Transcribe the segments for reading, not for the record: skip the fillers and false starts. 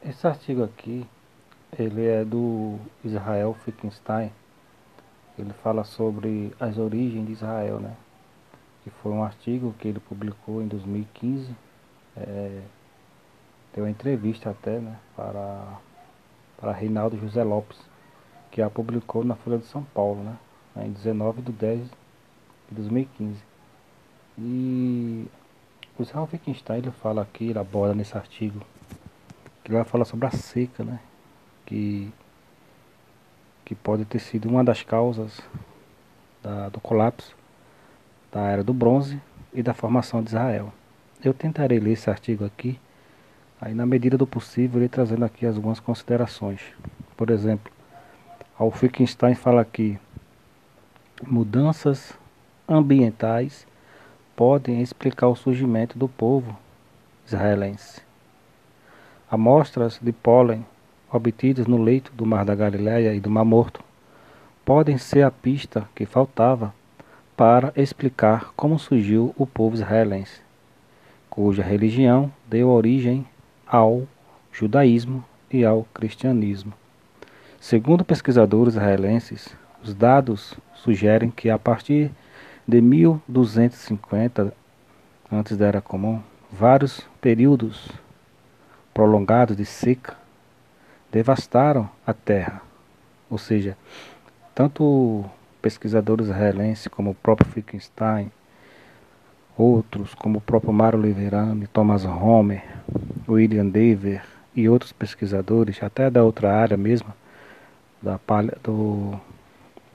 Esse artigo aqui, ele é do Israel Finkelstein. Ele fala sobre as origens de Israel, né? Que foi um artigo que ele publicou em 2015. Deu uma entrevista até, né? Para Reinaldo José Lopes, que a publicou na Folha de São Paulo, né? Em 19 de 10 de 2015. E o Israel Finkelstein, ele fala aqui, ele aborda nesse artigo, que ele vai falar sobre a seca, né? Que, que pode ter sido uma das causas do colapso da Era do Bronze e da formação de Israel. Eu tentarei ler esse artigo aqui, aí na medida do possível, ele trazendo aqui algumas considerações. Por exemplo, ao Wittgenstein fala aqui: mudanças ambientais podem explicar o surgimento do povo israelense. Amostras de pólen obtidas no leito do Mar da Galileia e do Mar Morto podem ser a pista que faltava para explicar como surgiu o povo israelense, cuja religião deu origem ao judaísmo e ao cristianismo. Segundo pesquisadores israelenses, os dados sugerem que a partir de 1250 antes da Era Comum, vários períodos prolongados de seca devastaram a terra. Ou seja, tanto pesquisadores israelenses como o próprio Wittgenstein, outros como o próprio Mário Oliveira, Thomas Homer, William Dever e outros pesquisadores, até da outra área mesmo, da, do,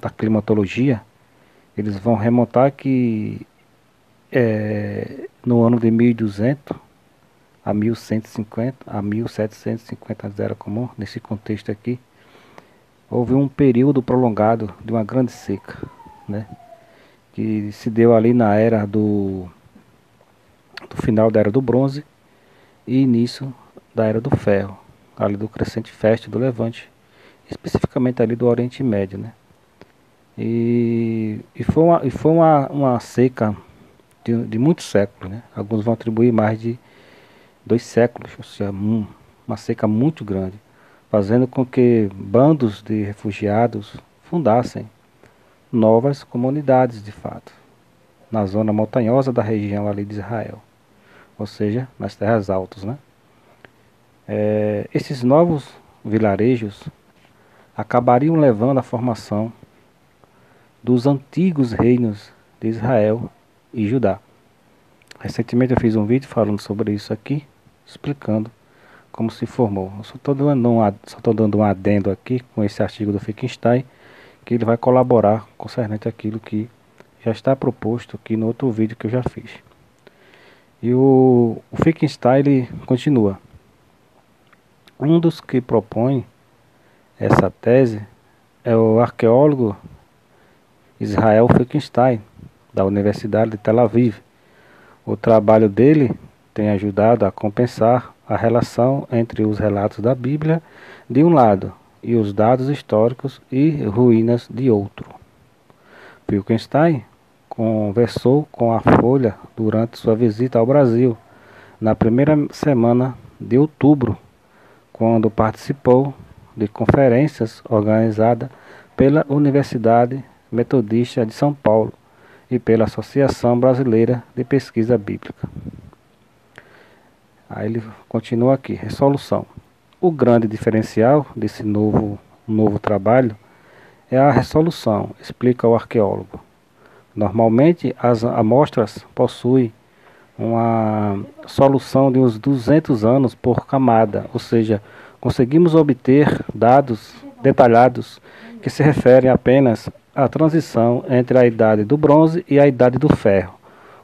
da climatologia, eles vão remontar que no ano de 1200 a 1150, a 1750 antes da Era Comum, nesse contexto aqui, houve um período prolongado de uma grande seca, né? Que se deu ali na era do final da Era do Bronze e início da Era do Ferro, ali do Crescente Fértil do Levante, especificamente ali do Oriente Médio, né? E foi uma seca de muitos séculos, né? Alguns vão atribuir mais de 2 séculos, ou seja, uma seca muito grande, fazendo com que bandos de refugiados fundassem novas comunidades de fato, na zona montanhosa da região ali de Israel, ou seja, nas terras altas, né? Esses novos vilarejos acabariam levando à formação dos antigos reinos de Israel e Judá. Recentemente eu fiz um vídeo falando sobre isso aqui, explicando como se formou. Eu só estou dando um adendo aqui com esse artigo do Wittgenstein, que ele vai colaborar concernente àquilo que já está proposto aqui no outro vídeo que eu já fiz. E o Wittgenstein ele continua. Um dos que propõe essa tese é o arqueólogo Israel Wittgenstein, da Universidade de Tel Aviv. O trabalho dele tem ajudado a compensar a relação entre os relatos da Bíblia de um lado e os dados históricos e ruínas de outro. Wittgenstein conversou com a Folha durante sua visita ao Brasil, na primeira semana de outubro, quando participou de conferências organizadas pela Universidade Metodista de São Paulo e pela Associação Brasileira de Pesquisa Bíblica. Aí ele continua aqui, resolução. O grande diferencial desse novo trabalho é a resolução, explica o arqueólogo. Normalmente as amostras possuem uma solução de uns 200 anos por camada, ou seja, conseguimos obter dados detalhados que se referem apenas à transição entre a Idade do Bronze e a Idade do Ferro.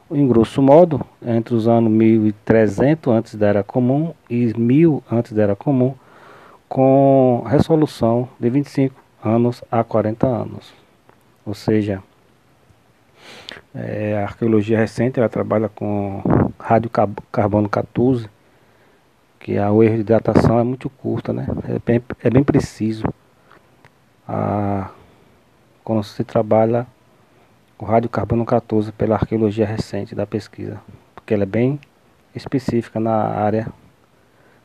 Em grosso modo, entre os anos 1300 antes da Era Comum e 1000 antes da Era Comum, com resolução de 25 anos a 40 anos. Ou seja, a arqueologia recente ela trabalha com radiocarbono 14, que o erro de datação é muito curto, né? É bem preciso quando se trabalha o radiocarbono 14 pela arqueologia recente da pesquisa, porque ela é bem específica na área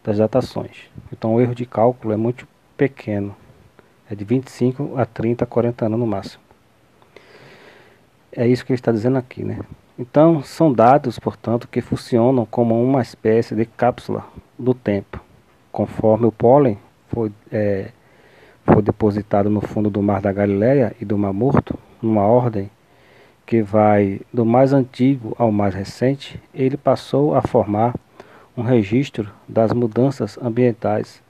das datações. Então o erro de cálculo é muito pequeno, é de 25 a 30, 40 anos no máximo. É isso que ele está dizendo aqui, né? Então são dados, portanto, que funcionam como uma espécie de cápsula do tempo. Conforme o pólen foi depositado no fundo do Mar da Galileia e do Mar Morto, numa ordem que vai do mais antigo ao mais recente, ele passou a formar um registro das mudanças ambientais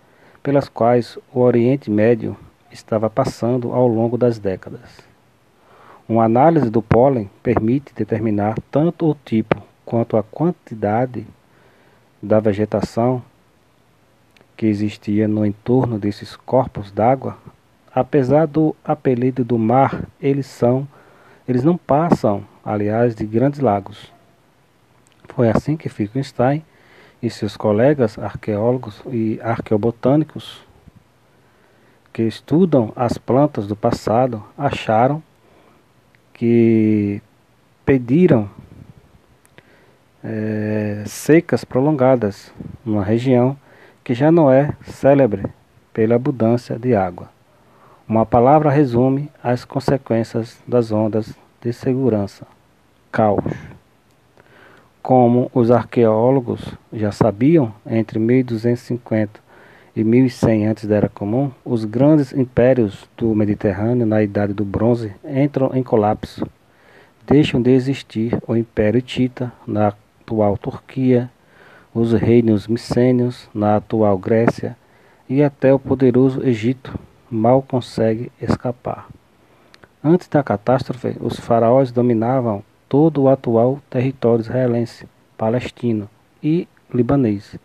pelas quais o Oriente Médio estava passando ao longo das décadas. Uma análise do pólen permite determinar tanto o tipo quanto a quantidade da vegetação que existia no entorno desses corpos d'água. Apesar do apelido do mar, eles não passam, aliás, de grandes lagos. Foi assim que Wittgenstein e seus colegas arqueólogos e arqueobotânicos que estudam as plantas do passado acharam que pediram secas prolongadas numa região que já não é célebre pela abundância de água. Uma palavra resume as consequências das ondas de segurança: caos. Como os arqueólogos já sabiam, entre 1250 e 1100 a.C., os grandes impérios do Mediterrâneo na Idade do Bronze entram em colapso. Deixam de existir o Império Hitita na atual Turquia, os reinos micênios na atual Grécia e até o poderoso Egito mal consegue escapar. Antes da catástrofe, os faraós dominavam todo o atual território israelense, palestino e libanês,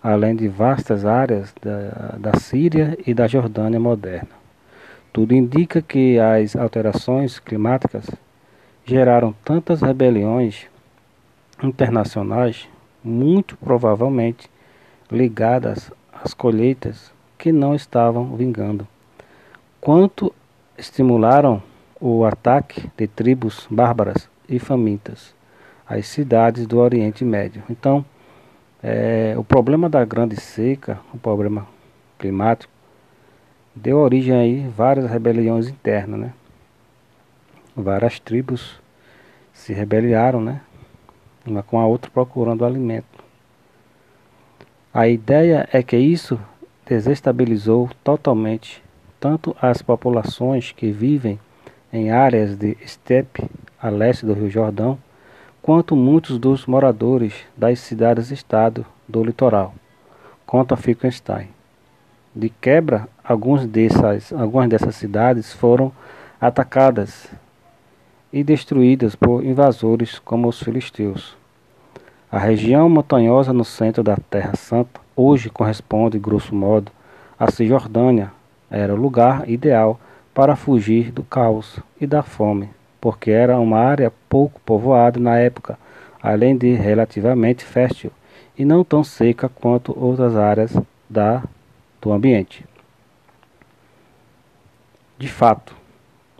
além de vastas áreas da Síria e da Jordânia moderna. Tudo indica que as alterações climáticas geraram tantas rebeliões internacionais, muito provavelmente ligadas às colheitas que não estavam vingando, quanto estimularam o ataque de tribos bárbaras e famintas às cidades do Oriente Médio. Então, o problema da grande seca, o problema climático, deu origem aí a várias rebeliões internas, né? Várias tribos se rebelaram, né? Uma com a outra procurando alimento. A ideia é que isso desestabilizou totalmente tanto as populações que vivem em áreas de estepe a leste do Rio Jordão, quanto muitos dos moradores das cidades-estado do litoral, conta Wittgenstein. De quebra, algumas dessas cidades foram atacadas e destruídas por invasores como os filisteus. A região montanhosa no centro da Terra Santa hoje corresponde, grosso modo, a Cisjordânia. Era o lugar ideal para fugir do caos e da fome, porque era uma área pouco povoada na época, além de relativamente fértil e não tão seca quanto outras áreas do ambiente. De fato,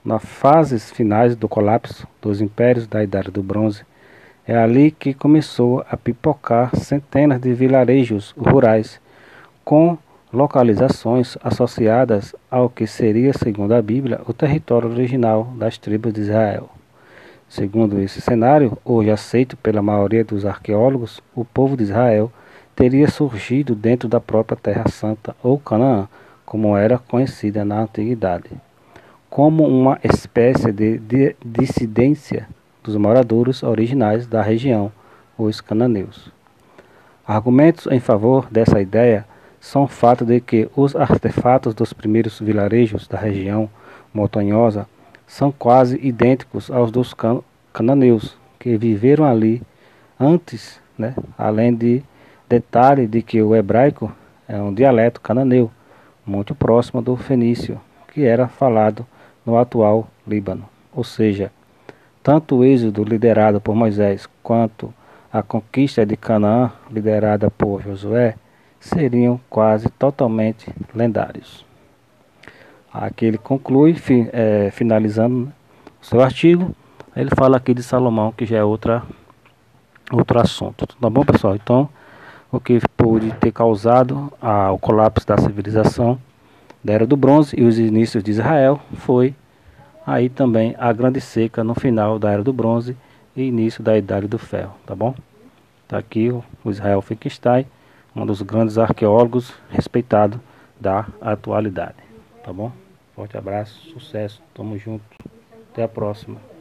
nas fases finais do colapso dos impérios da Idade do Bronze, é ali que começou a pipocar centenas de vilarejos rurais com localizações associadas ao que seria, segundo a Bíblia, o território original das tribos de Israel. Segundo esse cenário, hoje aceito pela maioria dos arqueólogos, o povo de Israel teria surgido dentro da própria Terra Santa, ou Canaã, como era conhecida na Antiguidade, como uma espécie de dissidência dos moradores originais da região, os cananeus. Argumentos em favor dessa ideia são o fato de que os artefatos dos primeiros vilarejos da região montanhosa são quase idênticos aos dos cananeus que viveram ali antes, né? Além de detalhe de que o hebraico é um dialeto cananeu, muito próximo do fenício, que era falado no atual Líbano. Ou seja, tanto o êxodo liderado por Moisés quanto a conquista de Canaã liderada por Josué seriam quase totalmente lendários. Aqui ele conclui, finalizando o seu artigo, ele fala aqui de Salomão, que já é outro assunto. Tá bom, pessoal? Então, o que pôde ter causado o colapso da civilização da Era do Bronze e os inícios de Israel foi aí também a grande seca no final da Era do Bronze e início da Idade do Ferro, tá bom? Tá aqui o Israel Finkelstein, um dos grandes arqueólogos respeitados da atualidade, tá bom? Forte abraço, sucesso, tamo junto, até a próxima.